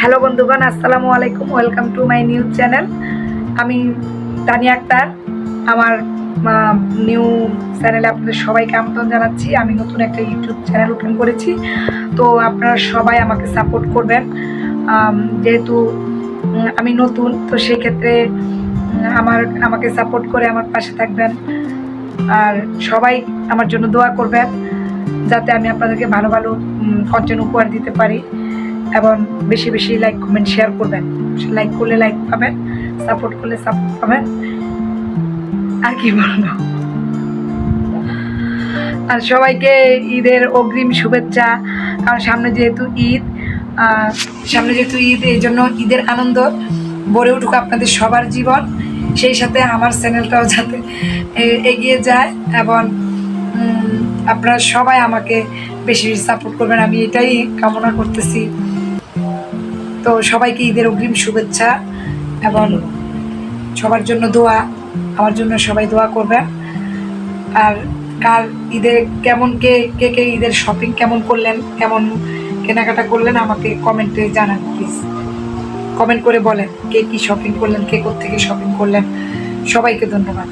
Hello বন্ধুগণ, আসসালামু আলাইকুম। Welcome to my news channel. আমি তানিয়া আক্তার। আমার নিউ চ্যানেলে আপনাদের সবাইকে আমন্ত্রণ জানাচ্ছি। আমি নতুন একটা ইউটিউব চ্যানেল ওপেন করেছি, তো আপনারা সবাই আমাকে সাপোর্ট করবেন। যেহেতু আমি নতুন, তো সেই ক্ষেত্রে আমাকে সাপোর্ট করে আমার পাশে থাকবেন, আর সবাই আমার জন্য দোয়া করবেন যাতে আমি আপনাদেরকে ভালো ভালো কন্টেন্ট উপহার দিতে পারি। এবং বেশি বেশি লাইক কমেন্ট শেয়ার করবেন। লাইক করলে লাইক পাবেন, সাপোর্ট করলে সাপোর্ট পাবেন। আর কি বলবো, আর সবাইকে ঈদের অগ্রিম শুভেচ্ছা। কারণ সামনে যেহেতু ঈদ, এই জন্য ঈদের আনন্দ ভরে উঠুক আপনাদের সবার জীবন, সেই সাথে আমার চ্যানেলটাও যাতে এগিয়ে যায়। এবং আপনারা সবাই আমাকে বেশি বেশি সাপোর্ট করবেন, আমি এটাই কামনা করতেছি। তো সবাইকে ঈদের অগ্রিম শুভেচ্ছা এবং সবার জন্য দোয়া। আমার জন্য সবাই দোয়া করবেন। আর কার ঈদে কে ঈদের শপিং কেমন করলেন, কেমন কেনাকাটা করলেন, আমাকে কমেন্টে জানান প্লিজ। কমেন্ট করে বলেন কে কি শপিং করলেন, কে কোত্থেকে শপিং করলেন। সবাইকে ধন্যবাদ।